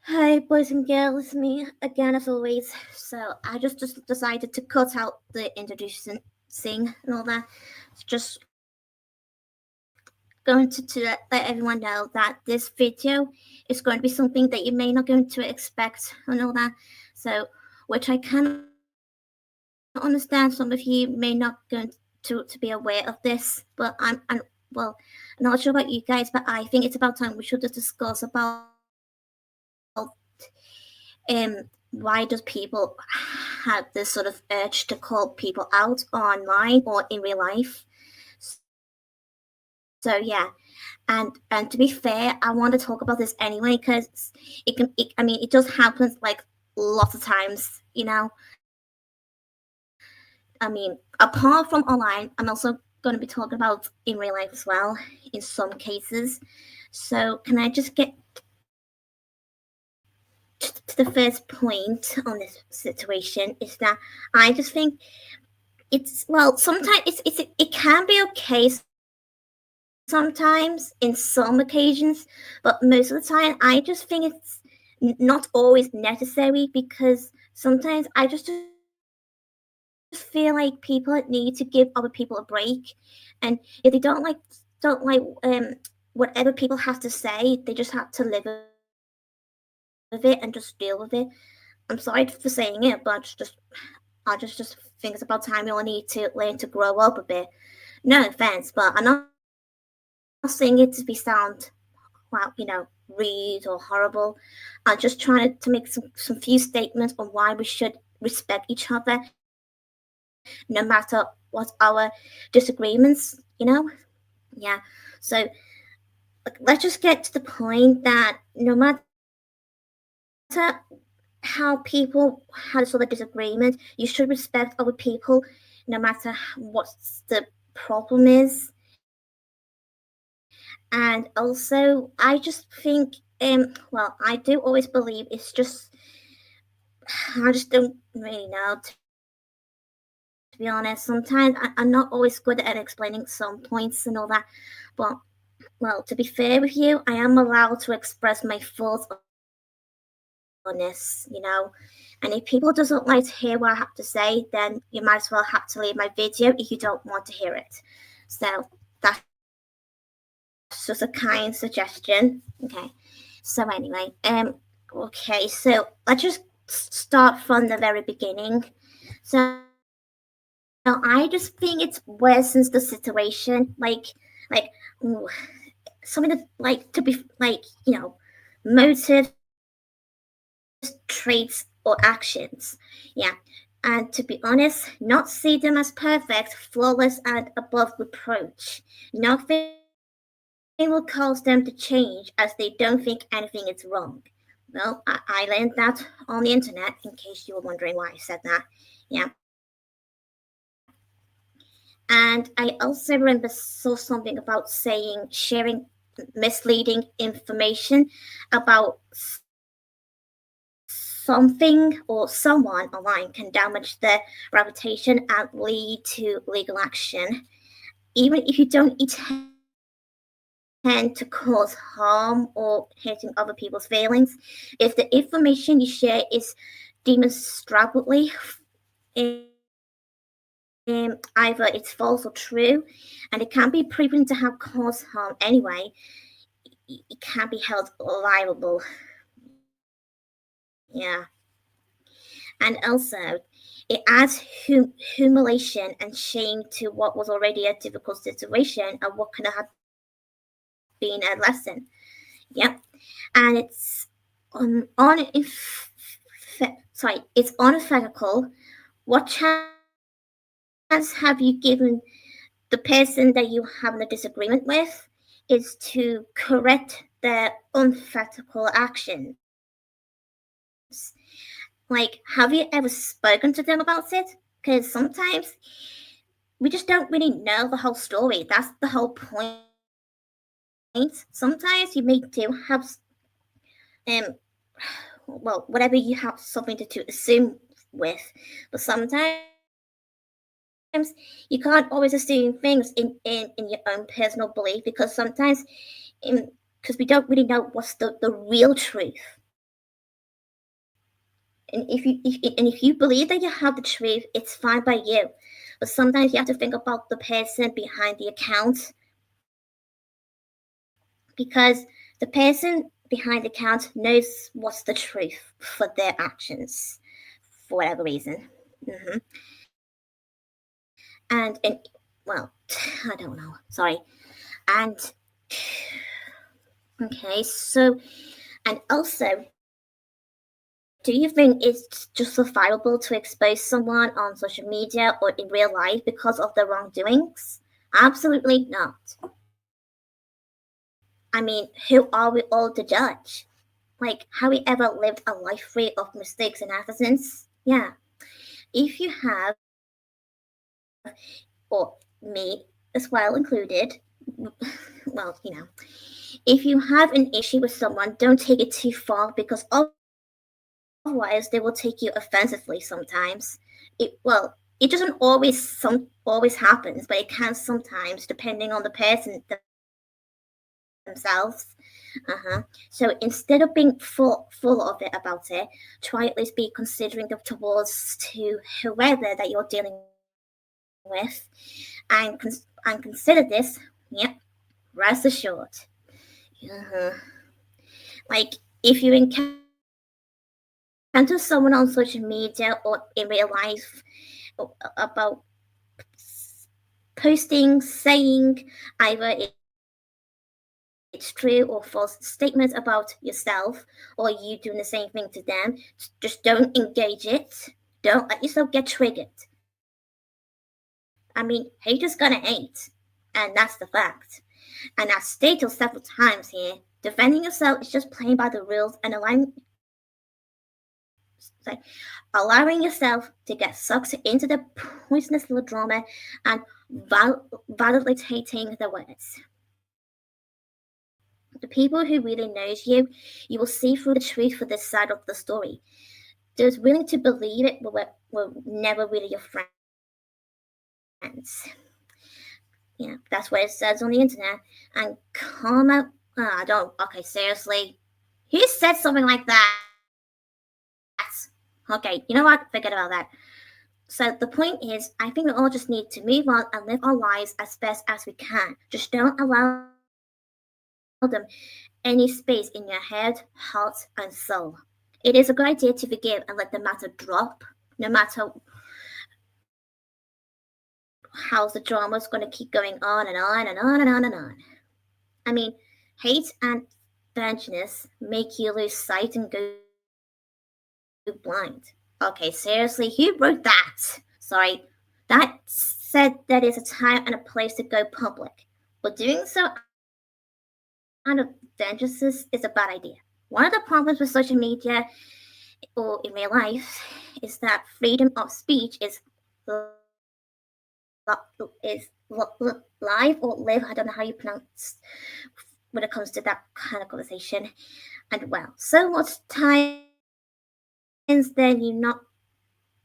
Hi, boys and girls, it's me again as always. So I just decided to cut out the introducing and all that. Just going to let everyone know that this video is going to be something that you may not going to expect and all that. So, which I can understand some of you may not going to be aware of this, but well, I'm not sure about you guys, but I think it's about time we should just discuss about um, why does people have this sort of urge to call people out online or in real life? So yeah, and to be fair, I want to talk about this anyway because I mean, it just happens like lots of times, you know. I mean, apart from online, I'm also going to be talking about in real life as well in some cases. So can I just get to the first point on this situation is that I just think it's well sometimes it can be okay sometimes in some occasions, but most of the time I just think it's not always necessary because sometimes I just feel like people need to give other people a break, and if they don't like whatever people have to say, they just have to live with it and just deal with it. I'm sorry for saying it, but I just think it's about time we all need to learn to grow up a bit. No offense, but I'm not saying it to be sound well, rude or horrible. I'm just trying to make some few statements on why we should respect each other, no matter what our disagreements. Yeah. So let's just get to the point that no matter how people had a sort of disagreement, you should respect other people, no matter what the problem is. And also, I just think, well, I do always believe it's just, I just don't really know, to be honest. Sometimes I'm not always good at explaining some points and all that, but, well, to be fair with you, I am allowed to express my thoughts on this. And if people doesn't like to hear what I have to say, then you might as well have to leave my video if you don't want to hear it. So that's just a kind suggestion. Okay. So anyway, okay, so let's just start from the very beginning. So I just think it worsens the situation. Like, ooh, something that, like, to be like, motives, traits, or actions. Yeah. And to be honest, not see them as perfect, flawless, and above reproach. Nothing will cause them to change as they don't think anything is wrong. Well, I learned that on the internet, in case you were wondering why I said that. Yeah. And I also remember saw something about saying sharing misleading information about something or someone online can damage their reputation and lead to legal action. Even if you don't intend to cause harm or hurting other people's feelings, if the information you share is demonstrably either it's false or true, and it can be proven to have caused harm anyway, it can be held liable. Yeah. And also, it adds humiliation and shame to what was already a difficult situation and what could have been a lesson. Yep. And it's it's unethical. What chance have you given the person that you have a disagreement with is to correct their unethical actions? Like, have you ever spoken to them about it? Because sometimes we just don't really know the whole story. That's the whole point. Sometimes you may do have, um, well, whatever you have something to assume with, but sometimes you can't always assume things in your own personal belief because sometimes, because we don't really know what's the real truth. And if you believe that you have the truth, it's fine by you. But sometimes you have to think about the person behind the account, because the person behind the account knows what's the truth for their actions for whatever reason. hmm and well, I don't know. Sorry. And okay, so and also, do you think it's justifiable to expose someone on social media or in real life because of their wrongdoings? Absolutely not. I mean, who are we all to judge? Like, have we ever lived a life free of mistakes and accidents? Yeah. If you have, or me as well included, well, if you have an issue with someone, don't take it too far, because otherwise they will take you offensively sometimes. It doesn't always happens, but it can sometimes, depending on the person themselves. So instead of being full of it about it, try at least be considering towards to whoever that you're dealing with, and consider this. Yep, rest assured. Uh-huh. Like, if you encounter someone on social media or in real life about posting, saying either it's true or false statements about yourself, or you doing the same thing to them, just don't engage it. Don't let yourself get triggered. I mean, haters gonna hate, and that's the fact. And I've stated several times here, defending yourself is just playing by the rules and allowing yourself to get sucked into the poisonous little drama and validating the words. The people who really knows you will see through the truth for this side of the story. Those willing to believe it were never really your friends. Yeah, that's what it says on the internet. And karma, I don't. Okay, seriously, who said something like that? Okay, you know what? Forget about that. So the point is, I think we all just need to move on and live our lives as best as we can. Just don't allow them any space in your head, heart, and soul. It is a good idea to forgive and let the matter drop, no matter how the drama is going to keep going on and on and on and on and on. I mean, hate and vengeance make you lose sight and go blind. Okay, seriously, who wrote that? Sorry, that said that is a time and a place to go public, but doing so out of vengeance is a bad idea. One of the problems with social media or in real life is that freedom of speech is live or live. I don't know how you pronounce when it comes to that kind of conversation. And well, so much times then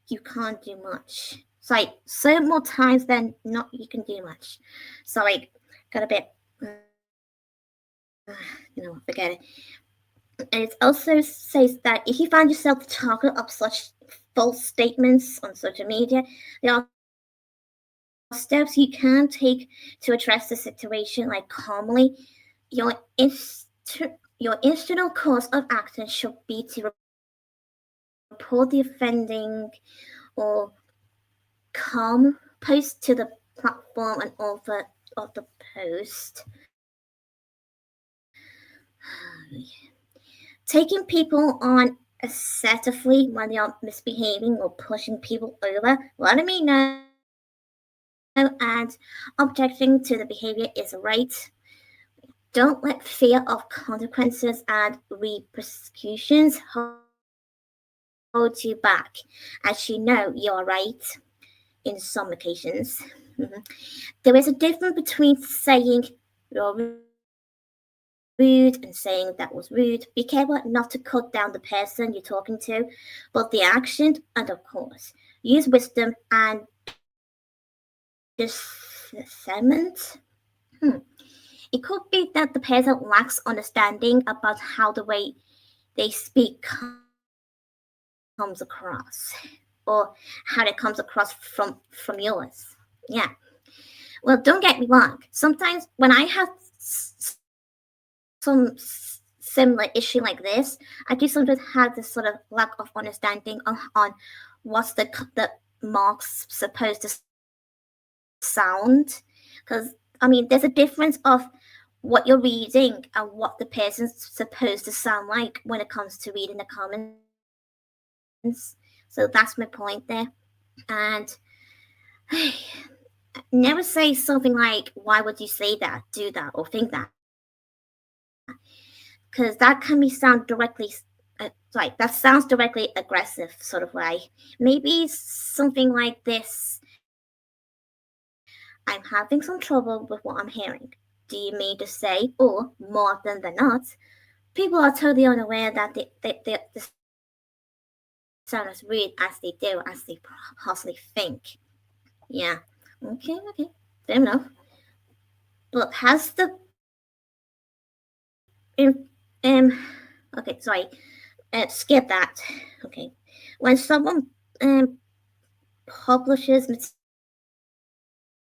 you can't do much. So like so more times than not you can do much. So like got a bit forget it. And it also says that if you find yourself talking up such false statements on social media, there are steps you can take to address the situation, like calmly. Your instrumental course of action should be to report the offending or calm post to the platform and author of the post. Taking people on assertively when they are misbehaving or pushing people over, letting me know and objecting to the behavior is right. Don't let fear of consequences and repercussions hold you back, as you know you're right in some occasions. There is a difference between saying you're rude and saying that was rude. Be careful not to cut down the person you're talking to, but the action, and of course, use wisdom and discernment. It could be that the person lacks understanding about how the way they speak comes across, or how it comes across from yours. Yeah. Well, don't get me wrong. Sometimes when I have some similar issue like this, I do sometimes have this sort of lack of understanding on what's the marks supposed to sound. Because I mean, there's a difference of what you're reading and what the person's supposed to sound like when it comes to reading the comments. So that's my point there. And never say something like, why would you say that, do that, or think that? Because that can be sound directly, that sounds directly aggressive, sort of way. Maybe something like this: I'm having some trouble with what I'm hearing. Do you mean to say, or more often than not, people are totally unaware that they sound as rude as they do, as they possibly think. Yeah. Okay, fair enough. But has the okay, sorry, skip that. Okay, when someone publishes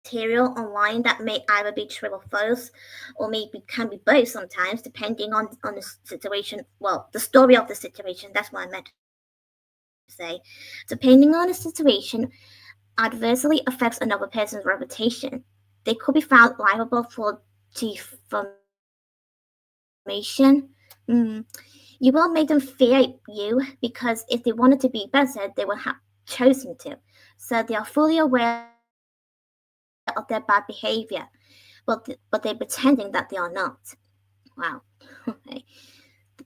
material online that may either be true or false, or maybe can be both sometimes, depending on the situation. Well, the story of the situation. That's what I meant to say. Depending on the situation, adversely affects another person's reputation. They could be found liable for defamation. You will make them fear you, because if they wanted to be better, they would have chosen to. So they are fully aware of their bad behavior, but they're pretending that they are not. Wow. Okay.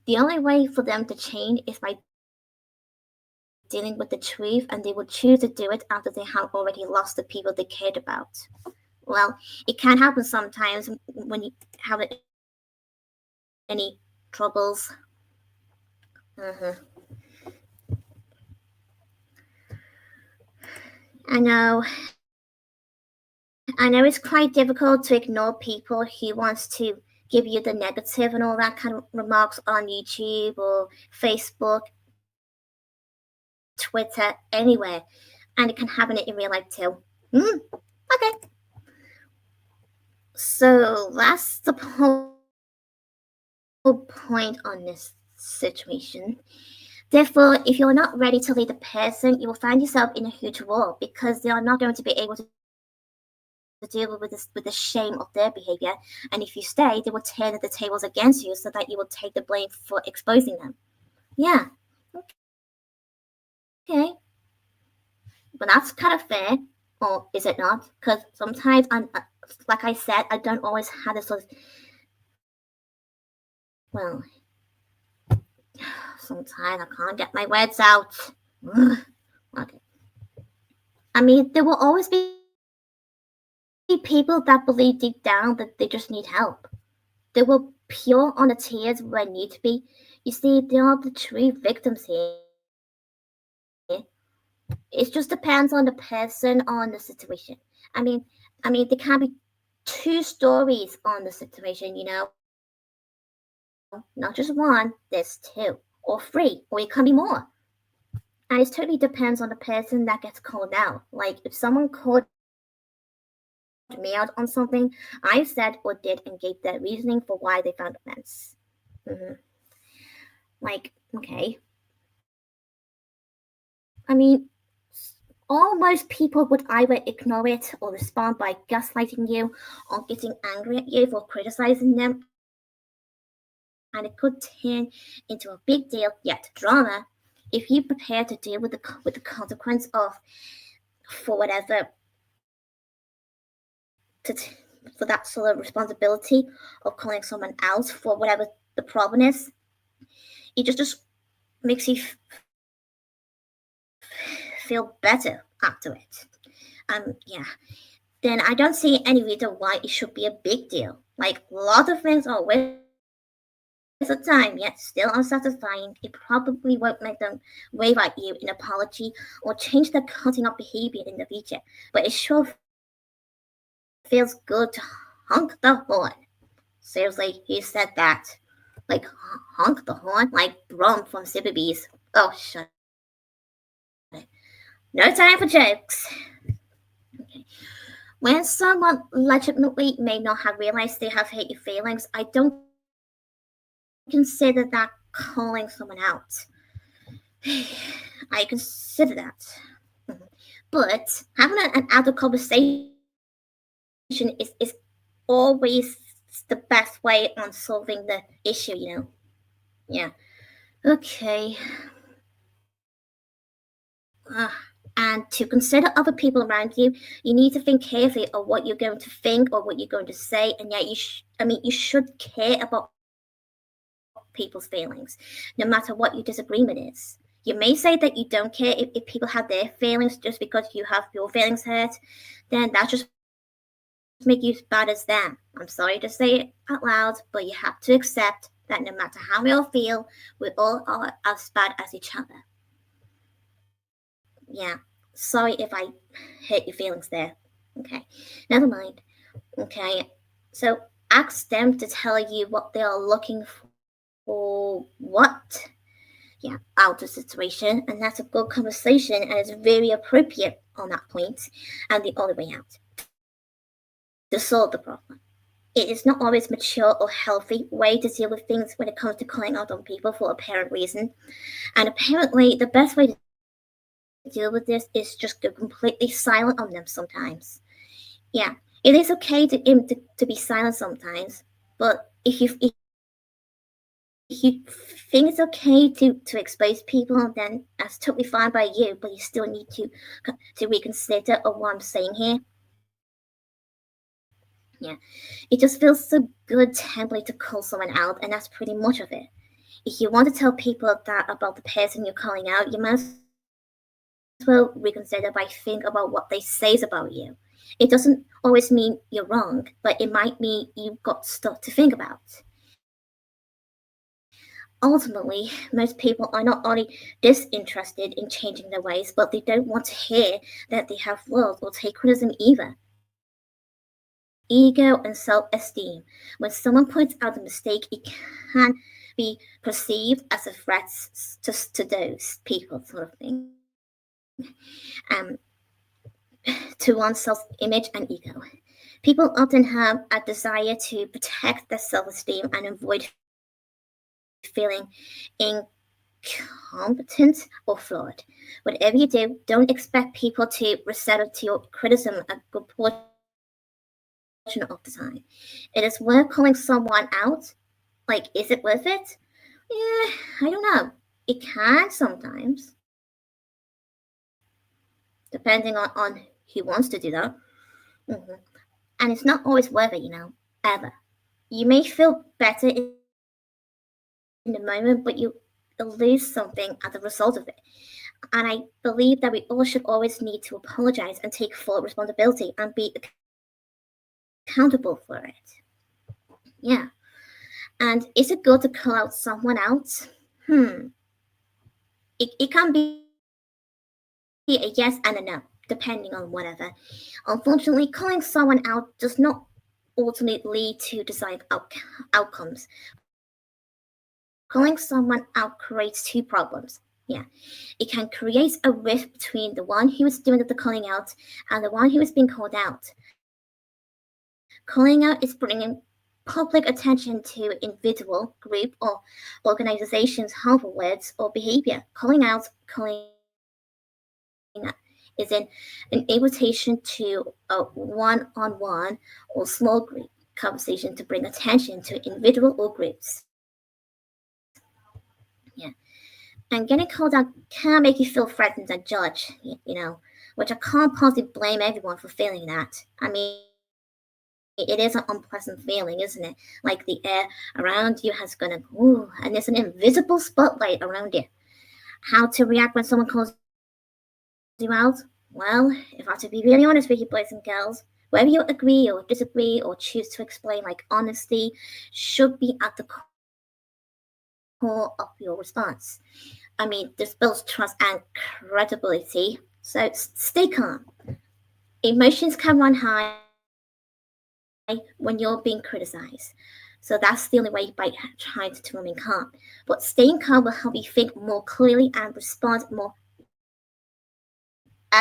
The only way for them to change is by dealing with the truth, and they will choose to do it after they have already lost the people they cared about. Well, it can happen sometimes when you have any troubles. I know it's quite difficult to ignore people who wants to give you the negative and all that kind of remarks on YouTube or Facebook, Twitter, anywhere. And it can happen in real life too. Okay. So that's the whole point on this situation. Therefore, if you're not ready to lead the person, you will find yourself in a huge war, because they are not going to be able to deal with the shame of their behavior. And if you stay, they will turn the tables against you, so that you will take the blame for exposing them. Yeah. Okay. But that's kind of fair, or is it not? Because sometimes, like I said, I don't always have this sort of. Well, sometimes I can't get my words out. Okay. I mean, there will always be people that believe deep down that they just need help. They will pure on the tears where need to be. You see, they are the true victims here. It just depends on the person, on the situation. I mean, there can be two stories on the situation, not just one. There's two or three, or it can be more. And it totally depends on the person that gets called out. Like, if someone called me out on something I said or did and gave their reasoning for why they found offense. Like, okay. I mean, almost people would either ignore it or respond by gaslighting you or getting angry at you for criticizing them. And it could turn into a big deal, yet drama, if you prepare to deal with the consequence of, for whatever, for that sort of responsibility of calling someone out for whatever the problem is. It just makes you feel better after it. Yeah. Then I don't see any reason why it should be a big deal. Like, a lot of things are waste of time, yet still unsatisfying. It probably won't make them wave at you in apology or change their cutting up behavior in the future. But it sure feels good to honk the horn. Seriously, he said that. Like, honk the horn? Like Brum from Super Bees. Oh, shut No time for jokes. Okay. When someone legitimately may not have realized they have hated feelings, I don't consider that calling someone out. I consider that. Mhm. But having an adult conversation is always the best way on solving the issue. Yeah. Okay. Uh, and to consider other people around you, you need to think carefully of what you're going to think or what you're going to say, and yet you should care about people's feelings, no matter what your disagreement is. You may say that you don't care if people have their feelings just because you have your feelings hurt, then that just make you as bad as them. I'm sorry to say it out loud, but you have to accept that no matter how we all feel, we all are as bad as each other. Yeah, sorry if I hurt your feelings there. Okay, never mind. Okay, so ask them to tell you what they are looking for. What? Yeah, out of situation, and that's a good conversation, and it's very appropriate on that point, and the only way out to solve the problem. It is not always mature or healthy way to deal with things when it comes to calling out on people for apparent reason. And apparently, the best way to deal with this is just go completely silent on them sometimes. Yeah, it is okay to be silent sometimes, but if you think it's okay to expose people, then that's totally fine by you. But you still need to reconsider of what I'm saying here. Yeah, it just feels so good tempting to call someone out, and that's pretty much of it. If you want to tell people that about the person you're calling out, you might as well reconsider by think about what they says about you. It doesn't always mean you're wrong, but it might mean you've got stuff to think about. Ultimately, most people are not only disinterested in changing their ways, but they don't want to hear that they have flaws or take criticism either. Ego and self-esteem. When someone points out a mistake, it can be perceived as a threat to those people, sort of thing. Um, to one's self-image and ego. People often have a desire to protect their self-esteem and avoid feeling incompetent or flawed. Whatever you do, don't expect people to receive to your criticism a good portion of the time. It is worth calling someone out. Like, is it worth it? Yeah, I don't know. It can sometimes, depending on who wants to do that. hmm And it's not always worth it, ever. You may feel better in the moment, but you lose something as a result of it. And I believe that we all should always need to apologize and take full responsibility and be accountable for it. Yeah. And is it good to call out someone else? It can be a yes and a no, depending on whatever. Unfortunately, calling someone out does not ultimately lead to desired outcomes. Calling someone out creates two problems. Yeah, it can create a rift between the one who is doing the calling out and the one who is being called out. Calling out is bringing public attention to individual, group, or organization's harmful words or behavior. Calling is an invitation to a one-on-one or small group conversation to bring attention to individual or groups. Yeah. And getting called out can make you feel threatened and judged, which I can't possibly blame everyone for feeling that. I mean, it is an unpleasant feeling, isn't it? Like the air around you has gone, ooh, and there's an invisible spotlight around you. How to react when someone calls you out? Well, if I have to be really honest with you, boys and girls, whether you agree or disagree or choose to explain, like honesty should be at the core of your response. I mean, this builds trust and credibility, so stay calm. Emotions can run high when you're being criticized. So that's the only way by trying to remain calm. But staying calm will help you think more clearly and respond more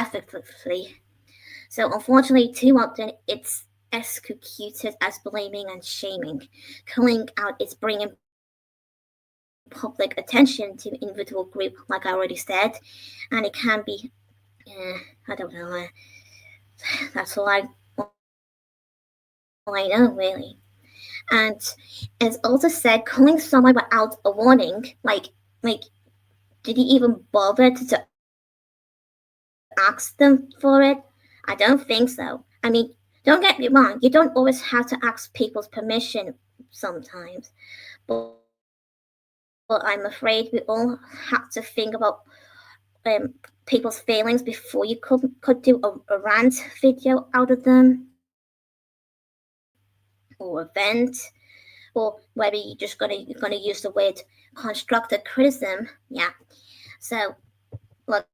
effectively. So unfortunately, too often it's executed as blaming and shaming. Calling out is bringing public attention to individual group, like I already said, and it can be, I don't know, that's all I know really. And it's also said calling someone without a warning, like did he even bother to ask them for it? I don't think so. I mean, don't get me wrong, you don't always have to ask people's permission sometimes, but I'm afraid we all have to think about um, people's feelings before you could do a rant video out of them or a vent, or whether you're gonna use the word constructive criticism. Yeah. So look,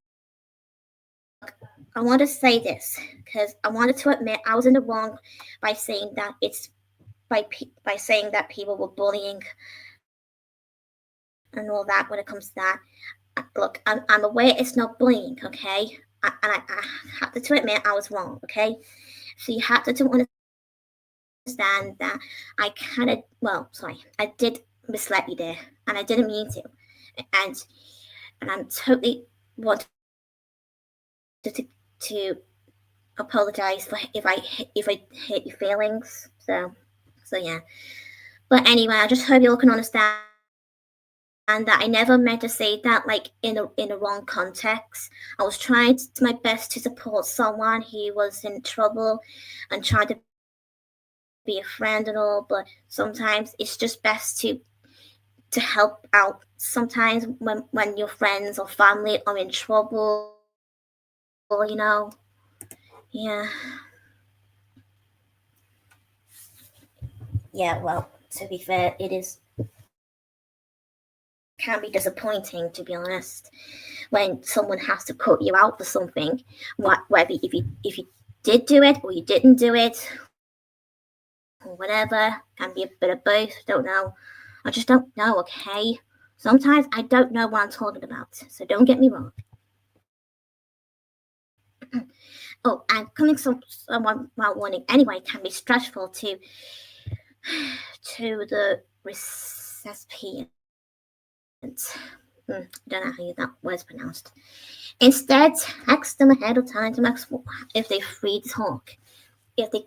I want to say this because I wanted to admit I was in the wrong by saying that by saying that people were bullying and all that when it comes to that. Look, I'm aware it's not bullying, okay? I had to admit I was wrong, okay? So you have to understand that I kind of, well, sorry, I did mislead you there, and I didn't mean to, and I'm totally wanted to apologize for if I hurt your feelings. So yeah. But anyway, I just hope you all can understand that I never meant to say that like in a wrong context. I was trying to my best to support someone who was in trouble and trying to be a friend and all, but sometimes it's just best to help out sometimes when your friends or family are in trouble, you know. Yeah. Yeah, well, to be fair, it is can be disappointing to be honest when someone has to cut you out for something, whether if you did do it or you didn't do it or whatever. Can be a bit of both. Don't know. I just don't know. Okay. Sometimes I don't know what I'm talking about, so don't get me wrong. Oh, and coming someone while warning anyway can be stressful to the recipient. I don't know how that word's pronounced. Instead, text them ahead of time to make if they're free to talk. If they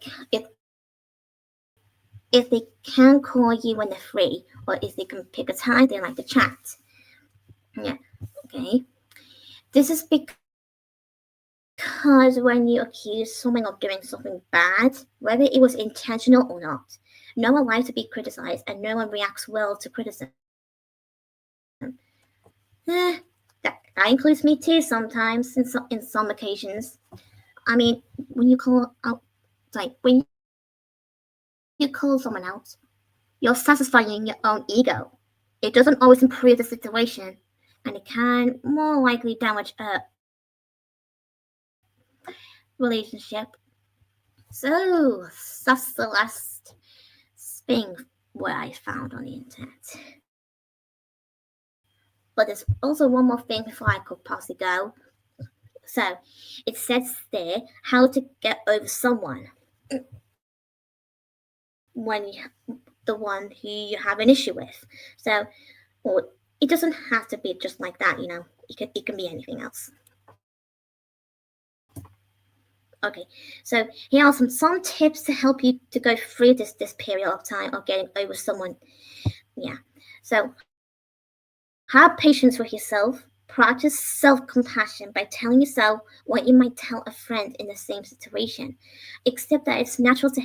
if they can call you when they're free, or if they can pick a time they like to chat. Yeah, okay. This is because when you accuse someone of doing something bad, whether it was intentional or not, no one likes to be criticized and no one reacts well to criticism. That includes me too sometimes in some occasions. I mean, when you call out, like when you call someone out, you're satisfying your own ego. It doesn't always improve the situation, and it can more likely damage a relationship. So that's the last thing what I found on the internet. But there's also one more thing before I could possibly go. So it says there how to get over someone when the one who you have an issue with. So, or it doesn't have to be just like that, you know. It can be anything else. Okay, so here are some tips to help you to go through this period of time of getting over someone. Yeah. So have patience with yourself. Practice self-compassion by telling yourself what you might tell a friend in the same situation. Accept that it's natural to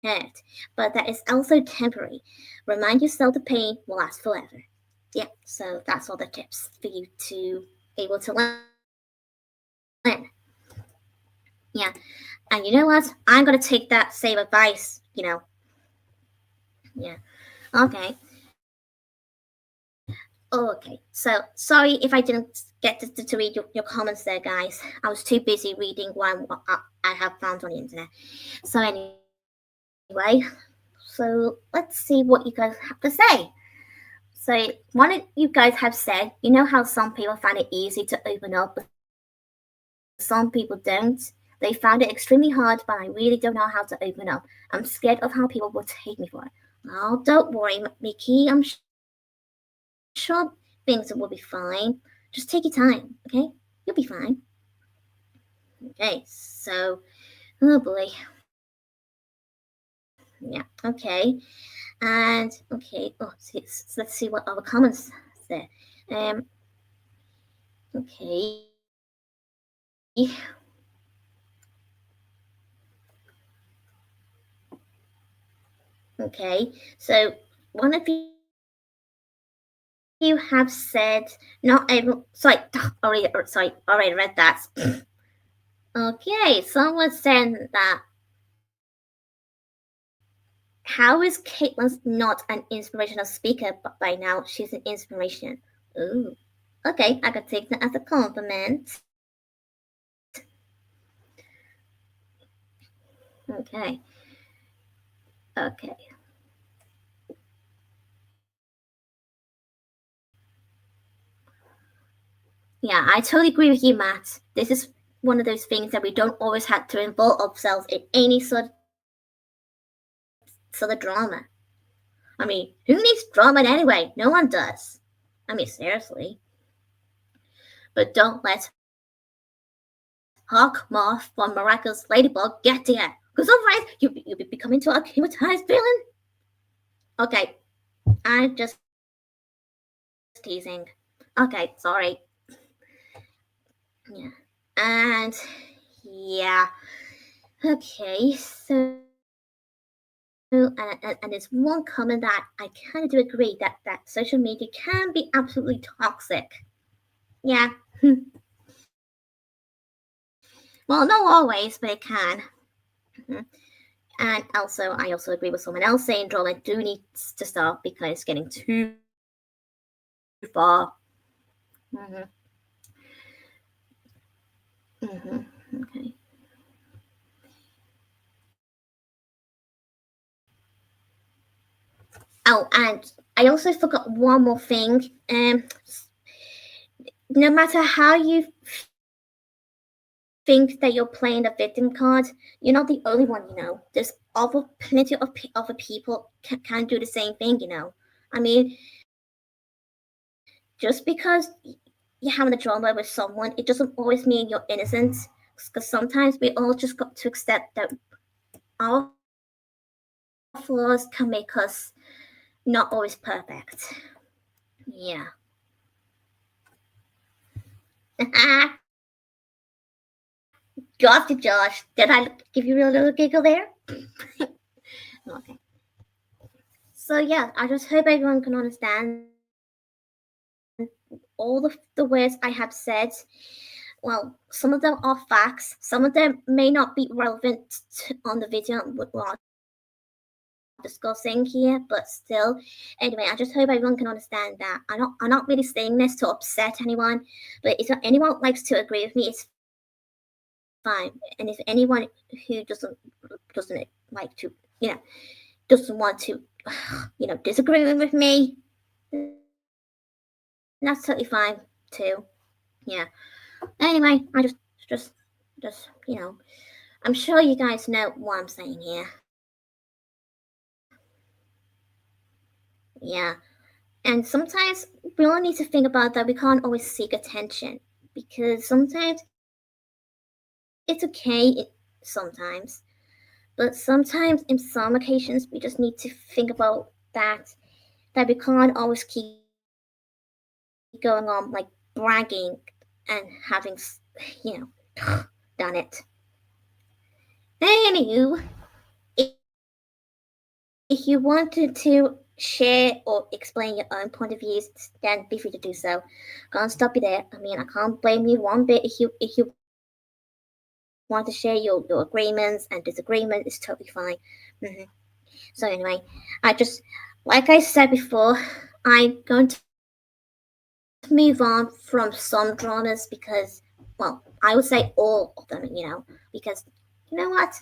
hurt, but that is also temporary. Remind yourself the pain will last forever. Yeah, so that's all the tips for you to be able to learn. Yeah, and you know what? I'm gonna take that same advice. Yeah. Okay. Okay. So sorry if I didn't get to read your comments there, guys. I was too busy reading what I have found on the internet. So anyway, so let's see what you guys have to say. So one of you guys have said, you know how some people find it easy to open up with some people don't. They found it extremely hard, but I really don't know how to open up. I'm scared of how people will take me for it. Oh, don't worry, Mickey. I'm sure things will be fine. Just take your time, okay? You'll be fine. Okay, so, oh boy. Yeah, okay. And, okay, so let's see what other comments there. Okay. Okay, so one of you have said not able. Sorry, already read that. Okay, someone said that. How is Caitlin not an inspirational speaker, but by now she's an inspiration? Ooh, okay, I could take that as a compliment. Okay, okay. Yeah, I totally agree with you, Matt. This is one of those things that we don't always have to involve ourselves in any sort of drama. I mean, who needs drama anyway? No one does. I mean, seriously. But don't let Hawk Moth from Miraculous Ladybug get to you. Because otherwise, you'll be becoming to a hypnotized villain. Okay, I'm just teasing. Okay, sorry. Yeah. And, yeah. Okay, so and there's one comment that I kind of do agree that social media can be absolutely toxic. Yeah. Well, not always, but it can. And also, I also agree with someone else saying drama do needs to stop because it's getting too far. Mm-hmm. Mm-hmm. Okay. Oh, and I also forgot one more thing. No matter how you think that you're playing the victim card, you're not the only one. There's plenty of other people can do the same thing. I mean, just because you're having a drama with someone, it doesn't always mean you're innocent. Because sometimes we all just got to accept that our flaws can make us not always perfect. Yeah. Got you, Josh. Did I give you a little giggle there? Okay. So yeah, I just hope everyone can understand all the words I have said. Well, some of them are facts. Some of them may not be relevant on the video we're discussing here, but still. Anyway, I just hope everyone can understand that. I'm not really saying this to upset anyone, but if anyone likes to agree with me, it's fine. And if anyone who doesn't like to, doesn't want to, disagree with me, that's totally fine too. Yeah. Anyway, I just, I'm sure you guys know what I'm saying here. Yeah. And sometimes we all need to think about that we can't always seek attention because sometimes it's okay sometimes, but sometimes in some occasions we just need to think about that we can't always keep going on like bragging and having done it. Anywho, if you wanted to share or explain your own point of views, then be free to do so. Can't stop you there. I mean, I can't blame you one bit if you want to share your agreements and disagreements. It's totally fine. Mm-hmm. So anyway, like I said before, I'm going to move on from some dramas because, well, I would say all of them, because you know what?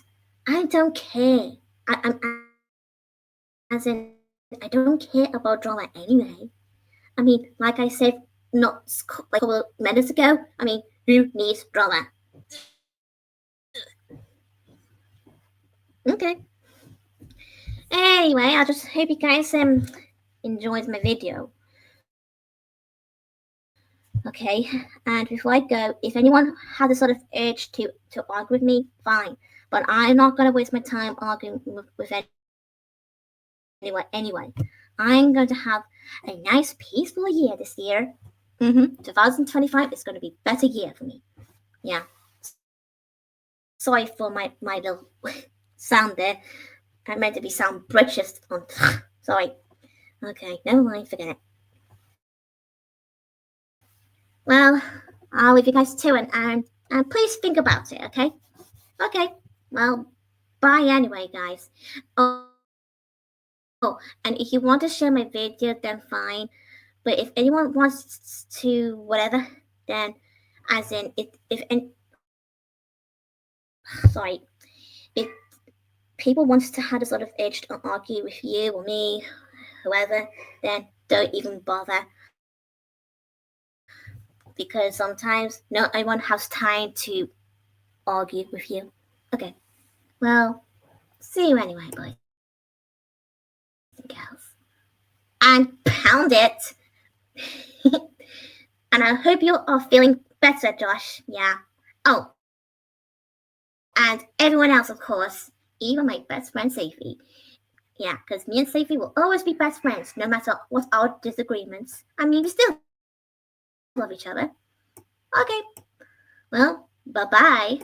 I don't care. I'm as in, I don't care about drama anyway. I mean, like I said, not like a couple of minutes ago. I mean, who needs drama? Okay. Anyway, I just hope you guys enjoyed my video. Okay, and before I go, if anyone has a sort of urge to argue with me, fine. But I'm not gonna waste my time arguing with anyone anyway. I'm going to have a nice, peaceful year this year. 2025 is going to be a better year for me. Yeah. Sorry for my little sound there. I meant to be sound British on. Sorry. Okay, never mind, forget it. Well, I'll leave you guys to it, and please think about it, okay? Okay. Well, bye anyway, guys. Oh, and if you want to share my video, then fine. But if anyone wants to whatever, then as in if sorry, if people want to have a sort of urge to argue with you or me, whoever, then don't even bother. Because sometimes not everyone has time to argue with you. Okay. Well, see you anyway, boys and girls. And pound it. And I hope you are feeling better, Josh. Yeah. Oh, and everyone else, of course. Even my best friend, Safi. Yeah, because me and Safi will always be best friends, no matter what our disagreements. I mean, we still love each other. Okay. Well, bye-bye.